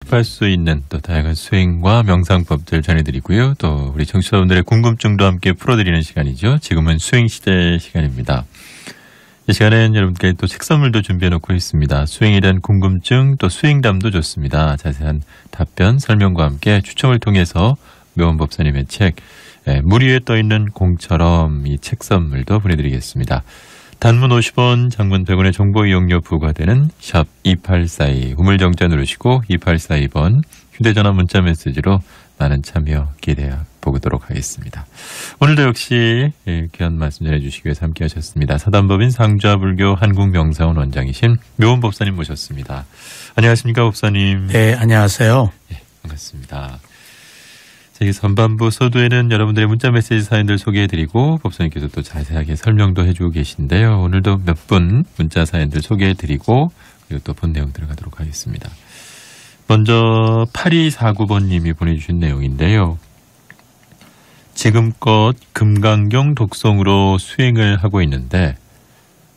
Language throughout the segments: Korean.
접할 수 있는 또 다양한 수행과 명상법들 전해드리고요. 또 우리 청취자분들의 궁금증도 함께 풀어드리는 시간이죠. 지금은 수행시대 시간입니다. 이 시간엔 여러분께 또 책 선물도 준비해놓고 있습니다. 수행에 대한 궁금증 또 수행담도 좋습니다. 자세한 답변 설명과 함께 추첨을 통해서 묘원법사님의 책 물 위에 떠있는 공처럼 이 책 선물도 보내드리겠습니다. 단문 50원, 장문 100원의 정보 이용료 부과되는 샵 2842 우물정자 누르시고 2842번 휴대전화 문자 메시지로 많은 참여 기대해 보도록 하겠습니다. 오늘도 역시 귀한 말씀 전해주시기 위해서 함께 하셨습니다. 사단법인 상좌불교 한국명사원 원장이신 묘원 법사님 모셨습니다. 안녕하십니까 법사님. 네, 안녕하세요. 네, 반갑습니다. 이 선반부 서두에는 여러분들의 문자 메시지 사연들 소개해드리고 법사님께서 또 자세하게 설명도 해주고 계신데요. 오늘도 몇 분 문자 사연들 소개해드리고 그리고 또 본 내용 들어가도록 하겠습니다. 먼저 8249번님이 보내주신 내용인데요. 지금껏 금강경 독송으로 수행을 하고 있는데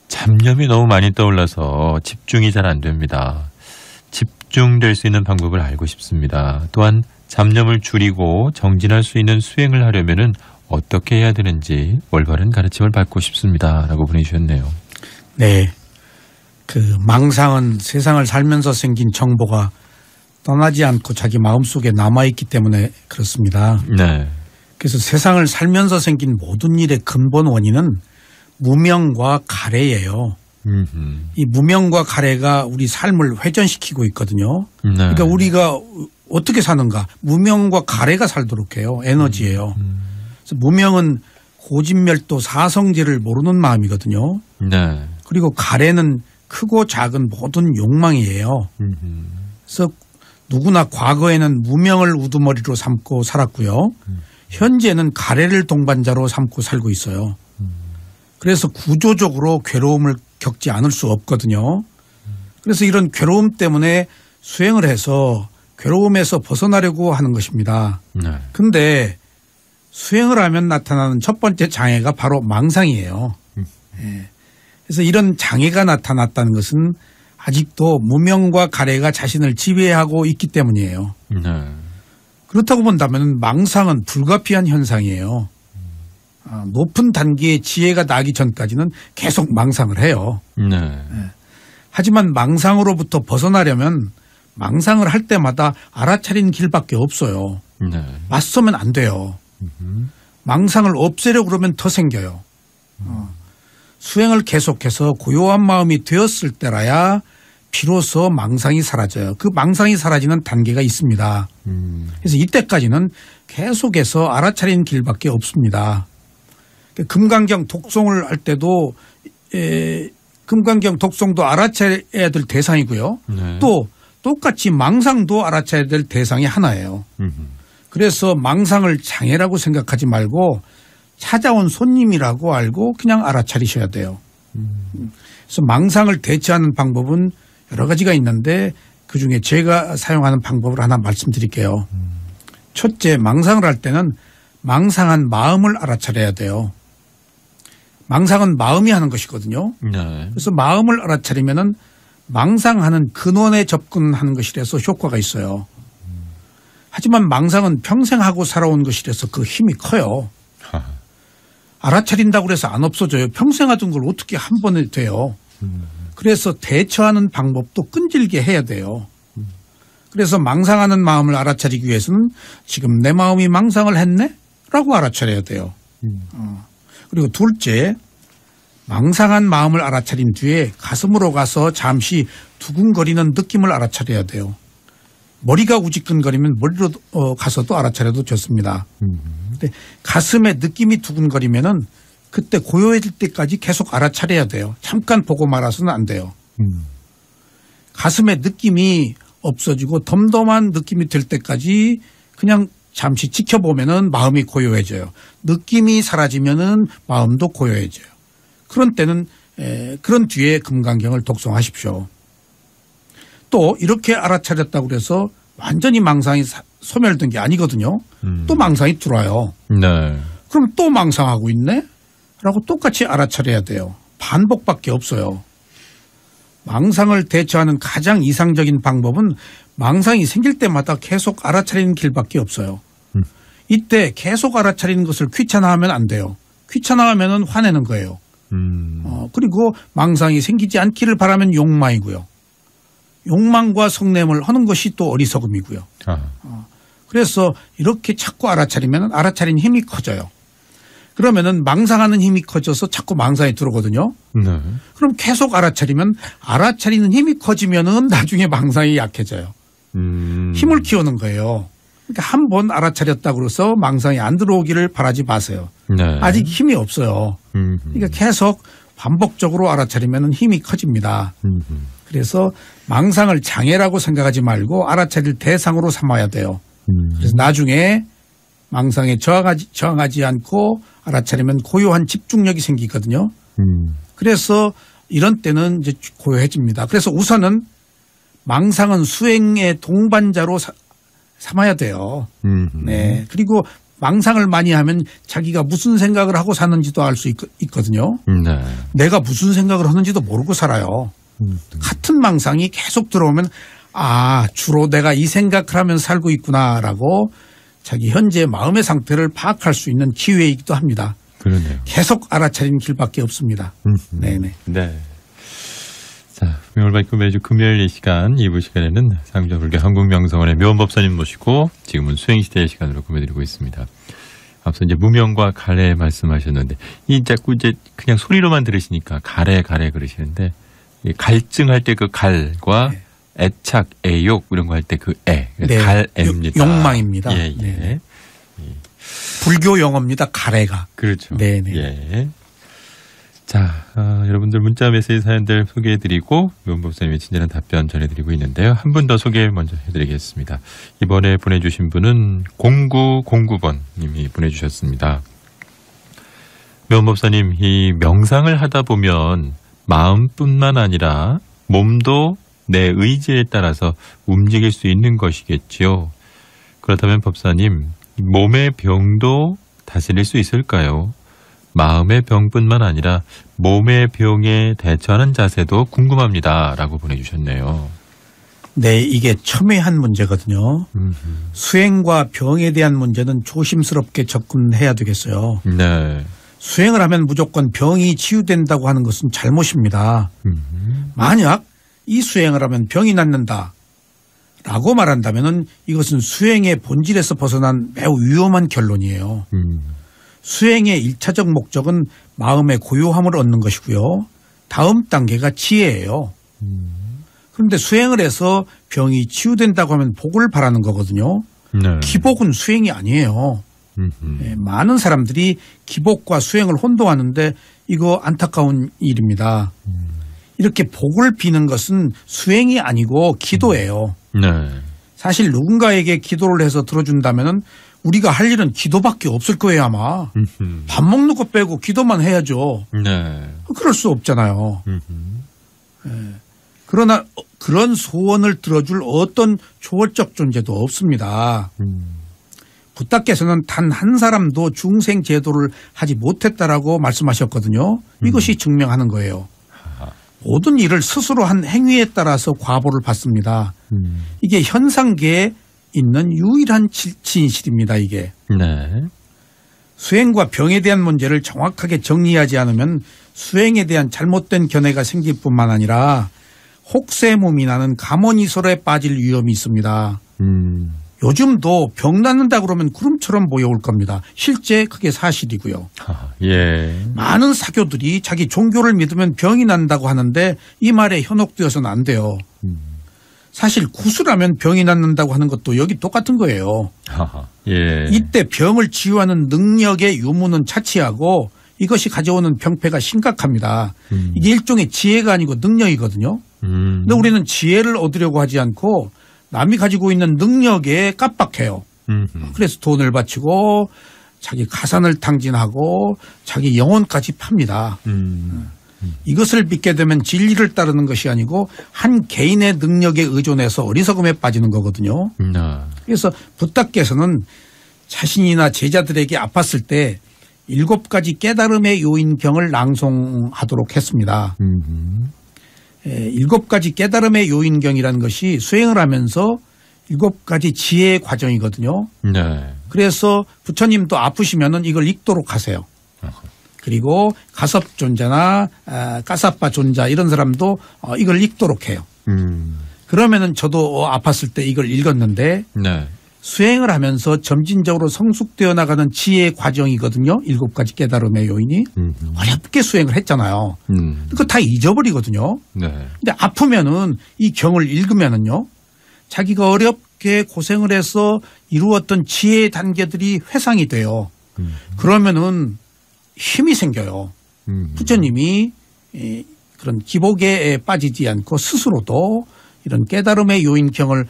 잡념이 너무 많이 떠올라서 집중이 잘 안 됩니다. 집중될 수 있는 방법을 알고 싶습니다. 또한 잡념을 줄이고 정진할 수 있는 수행을 하려면은 어떻게 해야 되는지 올바른 가르침을 받고 싶습니다. 라고 보내주셨네요. 네. 망상은 세상을 살면서 생긴 정보가 떠나지 않고 자기 마음속에 남아있기 때문에 그렇습니다. 네. 그래서 세상을 살면서 생긴 모든 일의 근본 원인은 무명과 가래예요. 이 무명과 가래가 우리 삶을 회전시키고 있거든요. 네. 그러니까 우리가 어떻게 사는가? 무명과 가래가 살도록 해요. 에너지예요. 그래서 무명은 고진멸도 사성제를 모르는 마음이거든요. 네. 그리고 가래는 크고 작은 모든 욕망이에요. 그래서 누구나 과거에는 무명을 우두머리로 삼고 살았고요. 현재는 가래를 동반자로 삼고 살고 있어요. 그래서 구조적으로 괴로움을 겪지 않을 수 없거든요. 그래서 이런 괴로움 때문에 수행을 해서 괴로움에서 벗어나려고 하는 것입니다. 그런데 수행을 하면 나타나는 첫 번째 장애가 바로 망상이에요. 네. 그래서 이런 장애가 나타났다는 것은 아직도 무명과 가래가 자신을 지배하고 있기 때문이에요. 그렇다고 본다면 망상은 불가피한 현상이에요. 높은 단계의 지혜가 나기 전까지는 계속 망상을 해요. 네. 하지만 망상으로부터 벗어나려면 망상을 할 때마다 알아차린 길밖에 없어요. 네. 맞서면 안 돼요. 망상을 없애려고 그러면 더 생겨요. 수행을 계속해서 고요한 마음이 되었을 때라야 비로소 망상이 사라져요. 그 망상이 사라지는 단계가 있습니다. 그래서 이때까지는 계속해서 알아차린 길밖에 없습니다. 금강경 독송을 할 때도 금강경 독송도 알아차려야 될 대상이고요. 네. 또 똑같이 망상도 알아차려야 될 대상이 하나예요. 그래서 망상을 장애라고 생각하지 말고 찾아온 손님이라고 알고 그냥 알아차리셔야 돼요. 그래서 망상을 대처하는 방법은 여러 가지가 있는데 그중에 제가 사용하는 방법을 하나 말씀드릴게요. 첫째, 망상을 할 때는 망상한 마음을 알아차려야 돼요. 망상은 마음이 하는 것이거든요. 네. 그래서 마음을 알아차리면은 망상하는 근원에 접근하는 것이라서 효과가 있어요. 하지만 망상은 평생 하고 살아온 것이라서 그 힘이 커요. 알아차린다고 해서 안 없어져요. 평생 하던 걸 어떻게 한 번에 돼요. 그래서 대처하는 방법도 끈질게 해야 돼요. 그래서 망상하는 마음을 알아차리기 위해서는 지금 내 마음이 망상을 했네? 라고 알아차려야 돼요. 그리고 둘째, 망상한 마음을 알아차린 뒤에 가슴으로 가서 잠시 두근거리는 느낌을 알아차려야 돼요. 머리가 우지끈거리면 머리로 가서도 알아차려도 좋습니다. 근데 가슴에 느낌이 두근거리면은 그때 고요해질 때까지 계속 알아차려야 돼요. 잠깐 보고 말아서는 안 돼요. 가슴에 느낌이 없어지고 덤덤한 느낌이 들 때까지 그냥 잠시 지켜보면은 마음이 고요해져요. 느낌이 사라지면은 마음도 고요해져요. 그런 때는 그런 뒤에 금강경을 독송하십시오. 또 이렇게 알아차렸다고 해서 완전히 망상이 소멸된 게 아니거든요. 또 망상이 들어와요. 네. 그럼 또 망상하고 있네? 라고 똑같이 알아차려야 돼요. 반복밖에 없어요. 망상을 대처하는 가장 이상적인 방법은 망상이 생길 때마다 계속 알아차리는 길밖에 없어요. 이때 계속 알아차리는 것을 귀찮아하면 안 돼요. 귀찮아하면 화내는 거예요. 그리고 망상이 생기지 않기를 바라면 욕망이고요. 욕망과 성냄을 하는 것이 또 어리석음이고요. 그래서 이렇게 자꾸 알아차리면 알아차린 힘이 커져요. 그러면은 망상하는 힘이 커져서 자꾸 망상이 들어오거든요. 네. 그럼 계속 알아차리면 알아차리는 힘이 커지면은 나중에 망상이 약해져요. 힘을 키우는 거예요. 그러니까 한 번 알아차렸다고 해서 망상이 안 들어오기를 바라지 마세요. 네. 아직 힘이 없어요. 그러니까 계속 반복적으로 알아차리면 힘이 커집니다. 그래서 망상을 장애라고 생각하지 말고 알아차릴 대상으로 삼아야 돼요. 그래서 나중에 망상에 저항하지 않고 알아차리면 고요한 집중력이 생기거든요. 그래서 이런 때는 이제 고요해집니다. 그래서 우선은 망상은 수행의 동반자로 삼아야 돼요. 네. 그리고 망상을 많이 하면 자기가 무슨 생각을 하고 사는지도 알 수 있거든요. 네. 내가 무슨 생각을 하는지도 모르고 살아요. 같은 망상이 계속 들어오면 주로 내가 이 생각을 하면서 살고 있구나라고 자기 현재 마음의 상태를 파악할 수 있는 기회이기도 합니다. 그러네요. 계속 알아차리는 길밖에 없습니다. 네네. 네. 자, 명을 밝고 매주 금요일 이 시간 2부 시간에는 상주불교 한국명성원의 묘원법사님 모시고 지금은 수행시대의 시간으로 꾸며드리고 있습니다. 앞서 이제 무명과 가래 말씀하셨는데 이 자꾸 이제 그냥 소리로만 들으시니까 가래 그러시는데 이 갈증할 때 그 갈과 네. 애착, 애욕 이런 거 할 때 그 애, 네. 갈애입니다. 욕망입니다. 예. 네. 불교 용어입니다. 가래가. 그렇죠. 네네. 예. 자, 여러분들 문자 메시지 사연들 소개해드리고 묘원법사님의 친절한 답변 전해드리고 있는데요. 한 분 더 소개 먼저 해드리겠습니다. 이번에 보내주신 분은 0909번 님이 보내주셨습니다. 묘원법사님, 이 명상을 하다 보면 마음뿐만 아니라 몸도 내 의지에 따라서 움직일 수 있는 것이겠지요. 그렇다면 법사님, 몸의 병도 다스릴 수 있을까요? 마음의 병뿐만 아니라 몸의 병에 대처하는 자세도 궁금합니다. 라고 보내주셨네요. 네, 이게 첨예한 문제거든요. 수행과 병에 대한 문제는 조심스럽게 접근해야 되겠어요. 네. 수행을 하면 무조건 병이 치유된다고 하는 것은 잘못입니다. 만약 이 수행을 하면 병이 낫는다 라고 말한다면 이것은 수행의 본질에서 벗어난 매우 위험한 결론이에요. 수행의 1차적 목적은 마음의 고요함을 얻는 것이고요. 다음 단계가 지혜예요. 그런데 수행을 해서 병이 치유된다고 하면 복을 바라는 거거든요. 네. 기복은 수행이 아니에요. 네, 많은 사람들이 기복과 수행을 혼동하는데 이거 안타까운 일입니다. 이렇게 복을 비는 것은 수행이 아니고 기도예요. 네. 사실 누군가에게 기도를 해서 들어준다면 우리가 할 일은 기도밖에 없을 거예요 아마. 밥 먹는 거 빼고 기도만 해야죠. 네. 그럴 수 없잖아요. 네. 그러나 그런 소원을 들어줄 어떤 초월적 존재도 없습니다. 부탁께서는 단 한 사람도 중생 제도를 하지 못했다라고 말씀하셨거든요. 이것이 증명하는 거예요. 모든 일을 스스로 한 행위에 따라서 과보를 받습니다. 이게 현상계에 있는 유일한 진실입니다. 이게. 네. 수행과 병에 대한 문제를 정확하게 정리하지 않으면 수행에 대한 잘못된 견해가 생길 뿐만 아니라 혹세무민이 나는 가모니설에 빠질 위험이 있습니다. 요즘도 병 낫는다 그러면 구름처럼 모여올 겁니다. 실제 그게 사실이고요. 예. 많은 사교들이 자기 종교를 믿으면 병이 난다고 하는데 이 말에 현혹되어서는 안 돼요. 사실 구슬하면 병이 낫는다고 하는 것도 여기 똑같은 거예요. 예. 이때 병을 치유하는 능력의 유무는 차치하고 이것이 가져오는 병폐가 심각합니다. 이게 일종의 지혜가 아니고 능력이거든요. 근데 우리는 지혜를 얻으려고 하지 않고 남이 가지고 있는 능력에 깜빡해요. 그래서 돈을 바치고 자기 가산을 탕진하고 자기 영혼까지 팝니다. 이것을 믿게 되면 진리를 따르는 것이 아니고 한 개인의 능력에 의존해서 어리석음에 빠지는 거거든요. 그래서 부탁께서는 자신이나 제자들에게 아팠을 때 7가지 깨달음의 요인경을 낭송하도록 했습니다. 7가지 깨달음의 요인경이라는 것이 수행을 하면서 7가지 지혜의 과정이거든요. 네. 그래서 부처님도 아프시면은 이걸 읽도록 하세요. 그리고 가섭존자나 까사빠 존자 이런 사람도 이걸 읽도록 해요. 그러면은 저도 아팠을 때 이걸 읽었는데 네. 수행을 하면서 점진적으로 성숙되어 나가는 지혜의 과정이거든요. 7가지 깨달음의 요인이. 어렵게 수행을 했잖아요. 그거 다 잊어버리거든요. 네. 근데 아프면은 이 경을 읽으면은요. 자기가 어렵게 고생을 해서 이루었던 지혜의 단계들이 회상이 돼요. 그러면은 힘이 생겨요. 부처님이 그런 기복에 빠지지 않고 스스로도 이런 깨달음의 요인경을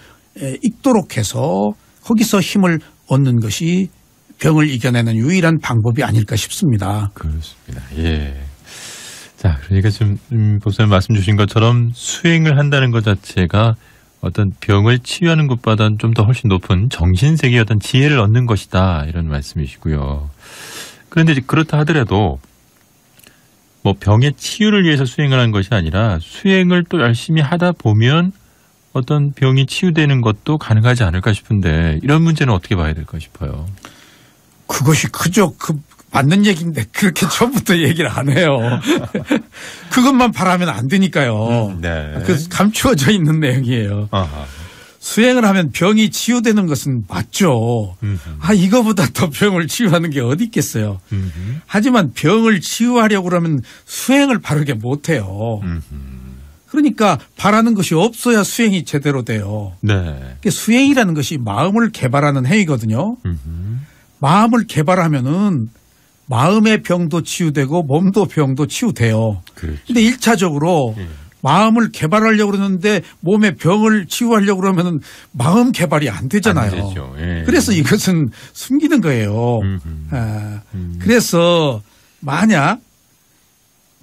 읽도록 해서 거기서 힘을 얻는 것이 병을 이겨내는 유일한 방법이 아닐까 싶습니다. 그렇습니다. 예. 자, 그러니까 지금 목사님 말씀 주신 것처럼 수행을 한다는 것 자체가 어떤 병을 치유하는 것보다는 좀 더 훨씬 높은 정신세계의 어떤 지혜를 얻는 것이다. 이런 말씀이시고요. 그런데 그렇다 하더라도 뭐 병의 치유를 위해서 수행을 한 것이 아니라 수행을 또 열심히 하다 보면 어떤 병이 치유되는 것도 가능하지 않을까 싶은데 이런 문제는 어떻게 봐야 될까 싶어요. 그것이 그저 맞는 얘기인데 그렇게 처음부터 얘기를 안 해요. 그것만 바라면 안 되니까요. 네. 그 감추어져 있는 내용이에요. 아하. 수행을 하면 병이 치유되는 것은 맞죠. 이거보다 더 병을 치유하는 게 어디 있겠어요. 하지만 병을 치유하려고 그러면 수행을 바르게 못해요. 그러니까 바라는 것이 없어야 수행이 제대로 돼요. 네. 수행이라는 것이 마음을 개발하는 행위거든요. 마음을 개발하면은 마음의 병도 치유되고 몸도 병도 치유돼요. 그런데 그렇죠. 1차적으로 마음을 개발하려고 그러는데 몸의 병을 치유하려고 그러면은 마음 개발이 안 되잖아요. 안 되죠. 예. 그래서 이것은 숨기는 거예요. 그래서 만약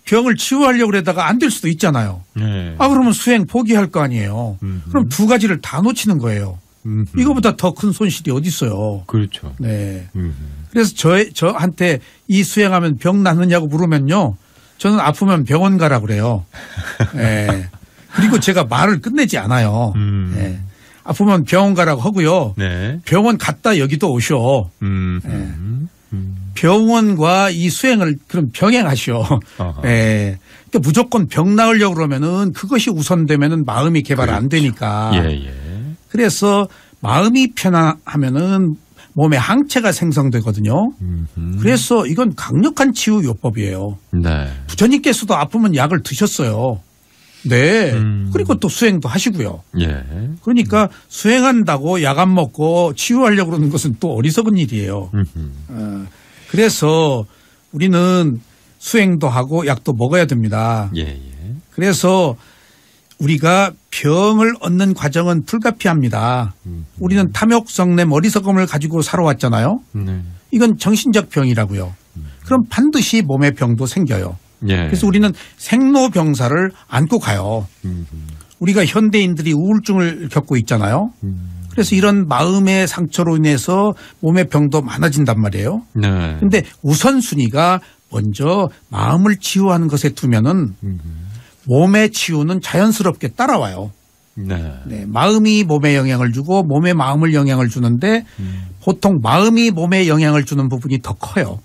병을 치유하려고 그러다가 안 될 수도 있잖아요. 네. 그러면 수행 포기할 거 아니에요. 그럼 2가지를 다 놓치는 거예요. 이거보다 더 큰 손실이 어디 있어요. 그렇죠. 네. 그래서 저한테 이 수행하면 병 낫느냐고 물으면요. 저는 아프면 병원 가라 그래요. 네. 그리고 제가 말을 끝내지 않아요. 네. 아프면 병원 가라고 하고요. 네. 병원 갔다 여기도 오셔. 네. 병원과 이 수행을 그럼 병행하시오. 네. 그러니까 무조건 병 나으려고 그러면은 그것이 우선되면은 마음이 개발 그렇죠. 안 되니까. 예. 그래서 마음이 편안하면은 몸에 항체가 생성되거든요. 그래서 이건 강력한 치유 요법이에요. 네. 부처님께서도 아프면 약을 드셨어요. 네. 그리고 또 수행도 하시고요. 예. 그러니까 수행한다고 약 안 먹고 치유하려고 그러는 것은 또 어리석은 일이에요. 그래서 우리는 수행도 하고 약도 먹어야 됩니다. 예. 그래서 우리가 병을 얻는 과정은 불가피합니다. 우리는 탐욕성내 머리석음을 가지고 살아왔잖아요. 이건 정신적 병이라고요. 그럼 반드시 몸의 병도 생겨요. 예. 그래서 우리는 생로병사를 안고 가요. 우리가 현대인들이 우울증을 겪고 있잖아요. 그래서 이런 마음의 상처로 인해서 몸의 병도 많아진단 말이에요. 그런데 우선순위가 먼저 마음을 치유하는 것에 두면은 몸의 치유는 자연스럽게 따라와요. 네, 마음이 몸에 영향을 주고 몸에 마음을 영향을 주는데 보통 마음이 몸에 영향을 주는 부분이 더 커요.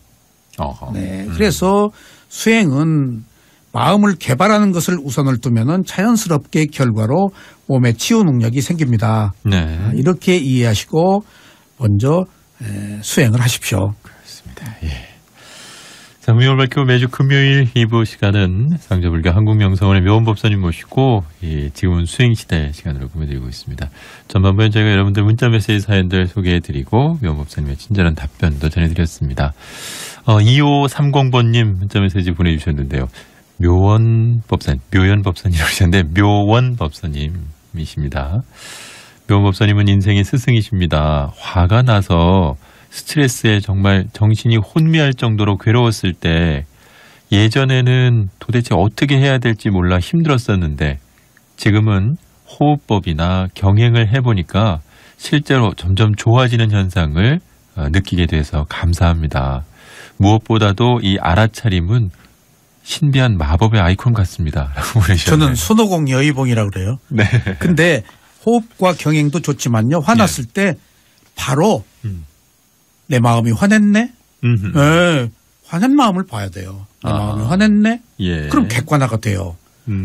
네, 그래서 수행은 마음을 개발하는 것을 우선을 두면은 자연스럽게 결과로 몸의 치유 능력이 생깁니다. 네. 이렇게 이해하시고 먼저 수행을 하십시오. 그렇습니다. 예. 자, 무용을 밝히고 매주 금요일 2부 시간은 상저불교 한국명성원의 묘원법사님 모시고 지금은 수행시대 시간으로 꾸며드리고 있습니다. 전반부에 저희가 여러분들 문자메시지 사연들 소개해드리고 묘원법사님의 친절한 답변도 전해드렸습니다. 2530번님 문자메시지 보내주셨는데요. 묘연법사님 하셨는데 묘원법사님이십니다. 묘원법사님은 인생의 스승이십니다. 화가 나서 스트레스에 정말 정신이 혼미할 정도로 괴로웠을 때 예전에는 도대체 어떻게 해야 될지 몰라 힘들었었는데 지금은 호흡법이나 경행을 해보니까 실제로 점점 좋아지는 현상을 느끼게 돼서 감사합니다. 무엇보다도 이 알아차림은 신비한 마법의 아이콘 같습니다. 라고 보내주셨네요. 저는 손오공 여의봉이라고 그래요. 네. 근데 호흡과 경행도 좋지만요. 화났을 때 바로 내 마음이 화냈네? 네. 화낸 마음을 봐야 돼요. 내 마음이 화냈네? 예. 그럼 객관화가 돼요.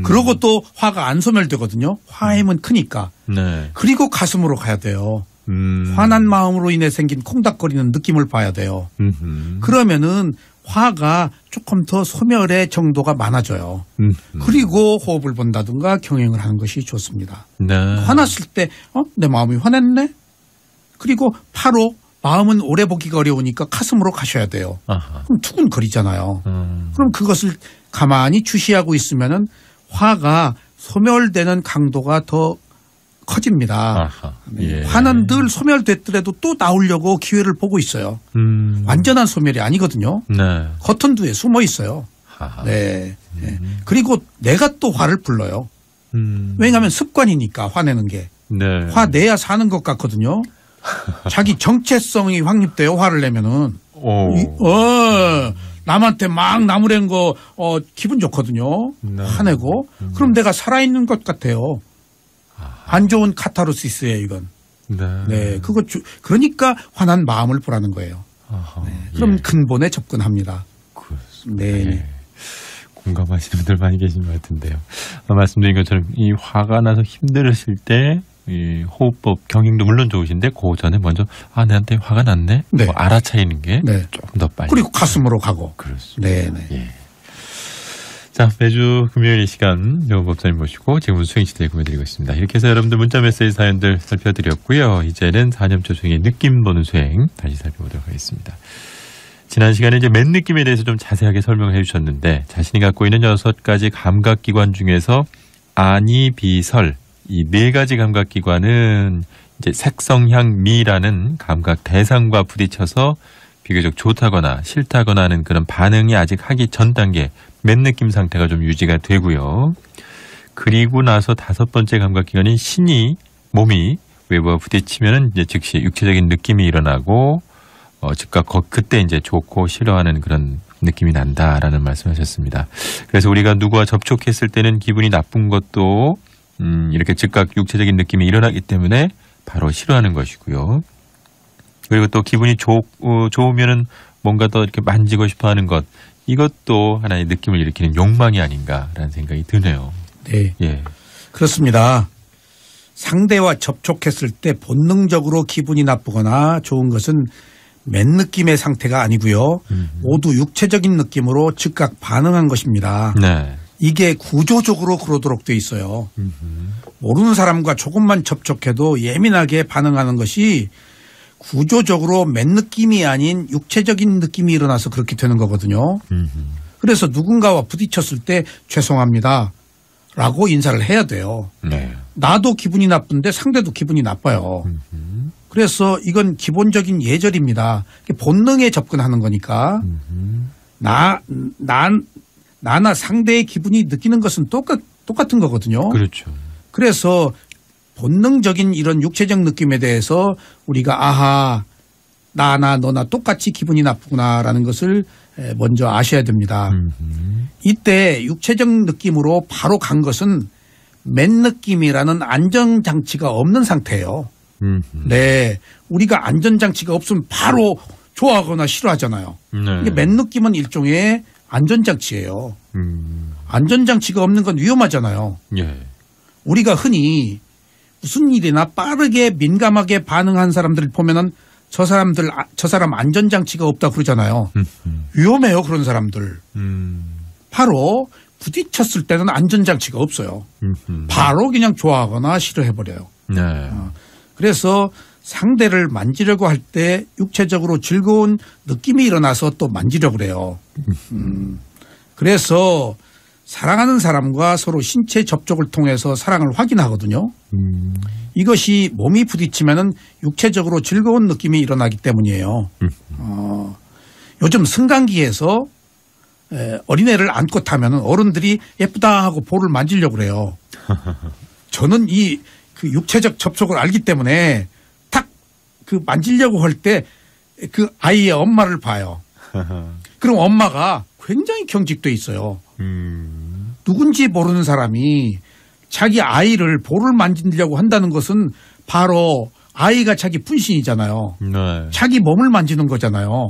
그러고 또 화가 안 소멸되거든요. 화의 힘은 크니까. 네. 그리고 가슴으로 가야 돼요. 화난 마음으로 인해 생긴 콩닥거리는 느낌을 봐야 돼요. 그러면은 화가 조금 더 소멸의 정도가 많아져요. 그리고 호흡을 본다든가 경행을 하는 것이 좋습니다. 네. 화났을 때 내 마음이 화냈네? 그리고 바로 마음은 오래 보기가 어려우니까 가슴으로 가셔야 돼요. 아하. 그럼 두근거리잖아요. 그럼 그것을 가만히 주시하고 있으면은 화가 소멸되는 강도가 더 커집니다. 아하. 예. 화는 늘 소멸됐더라도 또 나오려고 기회를 보고 있어요. 완전한 소멸이 아니거든요. 네. 커튼두에 숨어 있어요. 하하. 네. 네. 그리고 내가 또 화를 불러요. 왜냐하면 습관이니까 화내는 게. 네. 화내야 사는 것 같거든요. 자기 정체성이 확립돼요. 화를 내면은. 남한테 막 나무랜 거 기분 좋거든요. 네. 화내고. 그럼 내가 살아있는 것 같아요. 안 좋은 카타르시스예요, 이건. 네. 네, 그러니까 화난 마음을 보라는 거예요. 아하. 네, 그럼 예. 근본에 접근합니다. 그렇습니다. 네. 예. 공감하시는 분들 많이 계신 것 같은데요. 말씀드린 것처럼 이 화가 나서 힘들으실 때 이 호흡법 경행도 물론 좋으신데 그 전에 먼저 내한테 화가 났네. 네. 뭐 알아차리는 게 네. 조금 더 빨리. 그리고 가슴으로 가고. 그렇습니다. 네, 네. 예. 자, 매주 금요일 이 시간 명법사님 모시고 지금은 수행시대 구해드리고 있습니다. 이렇게 해서 여러분들 문자 메시지 사연들 살펴드렸고요. 이제는 4년초 수행의 느낌 보는 수행 다시 살펴보도록 하겠습니다. 지난 시간에 이제 맨 느낌에 대해서 좀 자세하게 설명을 해주셨는데 자신이 갖고 있는 6가지 감각기관 중에서 아니, 비, 설 이 4가지 감각기관은 이제 색성향, 미라는 감각 대상과 부딪혀서 비교적 좋다거나 싫다거나 하는 그런 반응이 아직 하기 전 단계 맨 느낌 상태가 좀 유지가 되고요. 그리고 나서 5번째 감각기관인 신이 몸이 외부와 부딪히면은 이제 즉시 육체적인 느낌이 일어나고 즉각 그때 이제 좋고 싫어하는 그런 느낌이 난다라는 말씀하셨습니다. 그래서 우리가 누구와 접촉했을 때는 기분이 나쁜 것도 이렇게 즉각 육체적인 느낌이 일어나기 때문에 바로 싫어하는 것이고요. 그리고 또 기분이 좋으면은 뭔가 더 이렇게 만지고 싶어하는 것 이것도 하나의 느낌을 일으키는 욕망이 아닌가라는 생각이 드네요. 네, 예, 그렇습니다. 상대와 접촉했을 때 본능적으로 기분이 나쁘거나 좋은 것은 맨 느낌의 상태가 아니고요. 모두 육체적인 느낌으로 즉각 반응한 것입니다. 네, 이게 구조적으로 그러도록 돼 있어요. 모르는 사람과 조금만 접촉해도 예민하게 반응하는 것이 구조적으로 맨 느낌이 아닌 육체적인 느낌이 일어나서 그렇게 되는 거거든요. 그래서 누군가와 부딪혔을 때 죄송합니다 라고 인사를 해야 돼요. 네, 나도 나도 기분이 나쁜데 상대도 기분이 나빠요. 그래서 이건 기본적인 예절입니다. 본능에 접근하는 거니까 나나 상대의 기분이 느끼는 것은 똑같은 거거든요. 그렇죠. 그래서 본능적인 이런 육체적 느낌에 대해서 우리가 아하 나나 너나 똑같이 기분이 나쁘구나라는 것을 먼저 아셔야 됩니다. 이때 육체적 느낌으로 바로 간 것은 맨 느낌이라는 안전장치가 없는 상태예요. 네, 우리가 안전장치가 없으면 바로 좋아하거나 싫어하잖아요. 네. 이게 맨 느낌은 일종의 안전장치예요. 안전장치가 없는 건 위험하잖아요. 예, 우리가 흔히 무슨 일이나 빠르게 민감하게 반응한 사람들을 보면은 저 사람 안전장치가 없다 그러잖아요. 위험해요, 그런 사람들. 바로 부딪혔을 때는 안전장치가 없어요. 바로 그냥 좋아하거나 싫어해버려요. 네, 그래서 상대를 만지려고 할 때 육체적으로 즐거운 느낌이 일어나서 또 만지려고 그래요. 그래서 사랑하는 사람과 서로 신체 접촉을 통해서 사랑을 확인하거든요. 이것이 몸이 부딪히면은 육체적으로 즐거운 느낌이 일어나기 때문이에요. 요즘 승강기에서 어린애를 안고 타면 어른들이 예쁘다 하고 볼을 만지려고 그래요. 저는 그 육체적 접촉을 알기 때문에 탁 그 만지려고 할 때 그 아이의 엄마를 봐요. 그럼 엄마가 굉장히 경직돼 있어요. 누군지 모르는 사람이 자기 아이를 볼을 만지려고 한다는 것은 바로 아이가 자기 분신이잖아요. 네. 자기 몸을 만지는 거잖아요.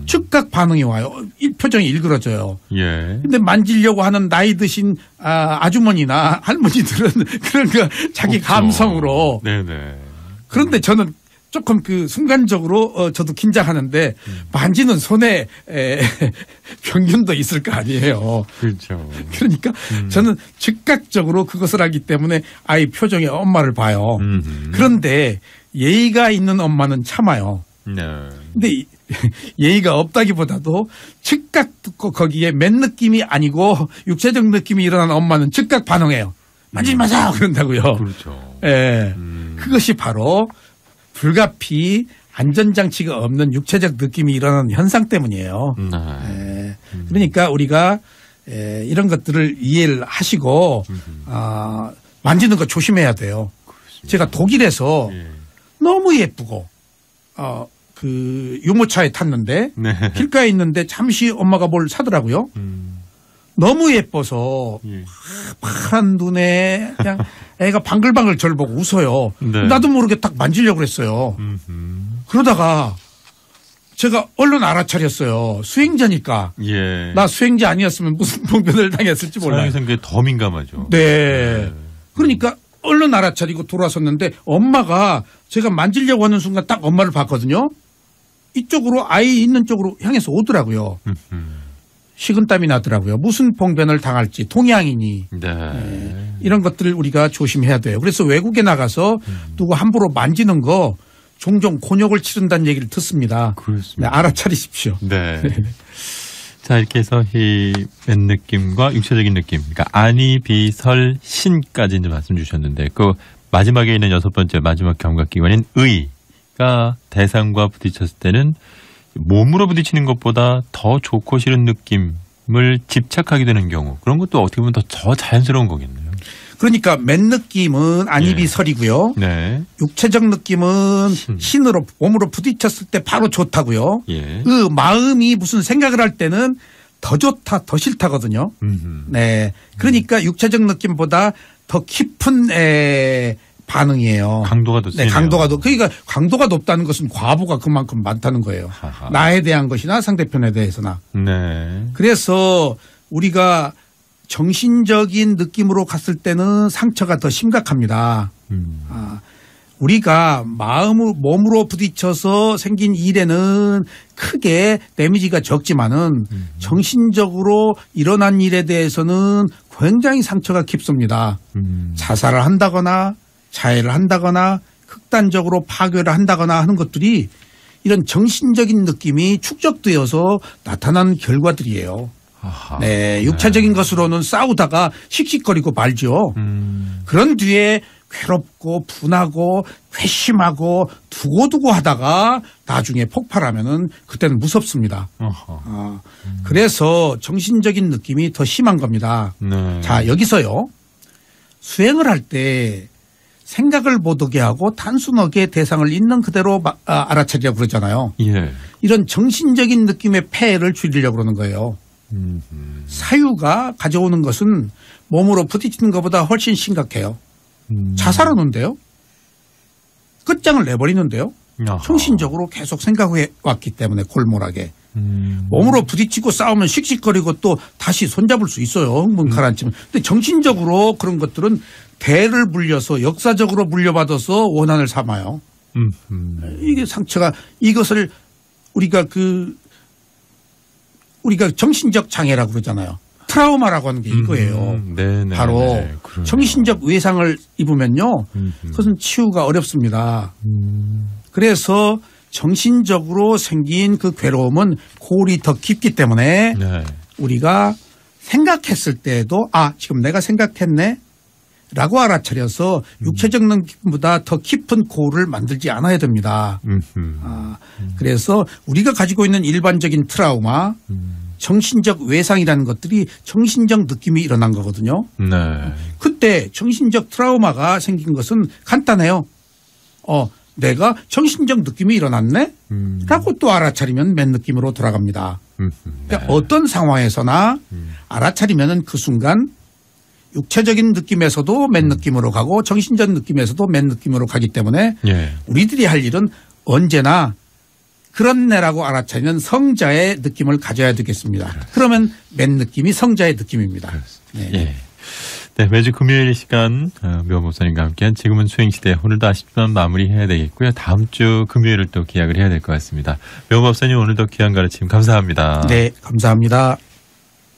즉각 반응이 와요. 표정이 일그러져요. 예. 근데 만지려고 하는 나이 드신 아주머니나 할머니들은 그런 거 자기 없죠. 감성으로. 네네. 그런데 저는 조금 그 순간적으로 저도 긴장하는데 만지는 손에 평균도 있을 거 아니에요. 그렇죠. 그러니까 저는 즉각적으로 그것을 하기 때문에 아이 표정에 엄마를 봐요. 그런데 예의가 있는 엄마는 참아요. 네. 근데 예의가 없다기보다도 즉각 듣고 거기에 맨 느낌이 아니고 육체적 느낌이 일어나는 엄마는 즉각 반응해요. 만지지 마세요 그런다고요. 그렇죠. 예. 그것이 바로 불가피 안전장치가 없는 육체적 느낌이 일어나는 현상 때문이에요. 예. 그러니까 우리가 이런 것들을 이해를 하시고 만지는 거 조심해야 돼요. 그렇습니다. 제가 독일에서 예. 너무 예쁘고 그 유모차에 탔는데 네. 길가에 있는데 잠시 엄마가 뭘 사더라고요. 너무 예뻐서 예. 파란 눈에 그냥 애가 방글방글 저를 보고 웃어요. 네. 나도 모르게 딱 만지려고 그랬어요. 그러다가 제가 얼른 알아차렸어요. 수행자니까. 예. 나 수행자 아니었으면 무슨 봉변을 당했을지 몰라요. 서양에서는 그게 더 민감하죠. 네. 그러니까 얼른 알아차리고 돌아섰는데 엄마가 제가 만지려고 하는 순간 딱 엄마를 봤거든요. 이쪽으로 아이 있는 쪽으로 향해서 오더라고요. 식은땀이 나더라고요. 무슨 봉변을 당할지 동양인이. 네. 이런 것들을 우리가 조심해야 돼요. 그래서 외국에 나가서 누구 함부로 만지는 거 종종 곤욕을 치른다는 얘기를 듣습니다. 그렇습니다. 네, 알아차리십시오. 네. 자, 이렇게 해서 이 맨 느낌과 육체적인 느낌, 그러니까 아니, 비, 설, 신까지 이제 말씀 주셨는데, 그 마지막에 있는 6번째 마지막 감각기관인 의가 대상과 부딪혔을 때는 몸으로 부딪히는 것보다 더 좋고 싫은 느낌을 집착하게 되는 경우, 그런 것도 어떻게 보면 더 자연스러운 거겠네요. 그러니까 맨 느낌은 안입이 네. 설이고요. 네. 육체적 느낌은 신으로 몸으로 부딪혔을 때 바로 좋다고요. 예. 그 마음이 무슨 생각을 할 때는 더 좋다, 더 싫다거든요. 네. 그러니까 육체적 느낌보다 더 깊은 반응이에요. 강도가 더 세네요. 네, 강도가 그러니까 강도가 높다는 것은 과부가 그만큼 많다는 거예요. 하하. 나에 대한 것이나 상대편에 대해서나. 네. 그래서 우리가 정신적인 느낌으로 갔을 때는 상처가 더 심각합니다. 우리가 몸으로 부딪혀서 생긴 일에는 크게 데미지가 적지만은 정신적으로 일어난 일에 대해서는 굉장히 상처가 깊습니다. 자살을 한다거나 자해를 한다거나 극단적으로 파괴를 한다거나 하는 것들이 이런 정신적인 느낌이 축적되어서 나타난 결과들이에요. 아하. 네, 육체적인 것으로는 싸우다가 씩씩거리고 말죠. 그런 뒤에 괴롭고 분하고 괘씸하고 두고두고 하다가 나중에 폭발하면은 그때는 무섭습니다. 그래서 정신적인 느낌이 더 심한 겁니다. 네. 자, 여기서요. 수행을 할 때 생각을 못 오게 하고 단순하게 대상을 있는 그대로 알아차리려고 그러잖아요. 예. 이런 정신적인 느낌의 폐해를 줄이려고 그러는 거예요. 사유가 가져오는 것은 몸으로 부딪히는 것보다 훨씬 심각해요. 자살하는데요. 끝장을 내버리는데요. 아하. 정신적으로 계속 생각해 왔기 때문에 골몰하게. 몸으로 부딪히고 싸우면 씩씩거리고 또 다시 손잡을 수 있어요. 흥분 가라앉히면. 근데 정신적으로 그런 것들은 대를 물려서 역사적으로 물려받아서 원한을 삼아요. 이게 상처가 이것을 우리가 정신적 장애라고 그러잖아요. 트라우마라고 하는 게 이거예요. 네네. 바로 정신적 외상을 입으면요. 그것은 치유가 어렵습니다. 그래서 정신적으로 생긴 그 괴로움은 골이 더 깊기 때문에 네. 우리가 생각했을 때에도 지금 내가 생각했네 라고 알아차려서 육체적 느낌보다 더 깊은 골을 만들지 않아야 됩니다. 그래서 우리가 가지고 있는 일반적인 트라우마 정신적 외상이라는 것들이 정신적 느낌이 일어난 거거든요. 네. 그때 정신적 트라우마가 생긴 것은 간단해요. 내가 정신적 느낌이 일어났네? 라고 또 알아차리면 맨 느낌으로 돌아갑니다. 그러니까 어떤 상황에서나 알아차리면은 그 순간 육체적인 느낌에서도 맨 느낌으로 가고 정신적 느낌에서도 맨 느낌으로 가기 때문에 예. 우리들이 할 일은 언제나 그런 내라고 알아차리는 성자의 느낌을 가져야 되겠습니다. 그러면 맨 느낌이 성자의 느낌입니다. 네. 예. 네, 매주 금요일 시간 묘 목사님과 함께한 지금은 수행시대 오늘도 아쉽지만 마무리해야 되겠고요. 다음 주 금요일을 또 기약을 해야 될 것 같습니다. 묘 목사님 오늘도 귀한 가르침 감사합니다. 네, 감사합니다.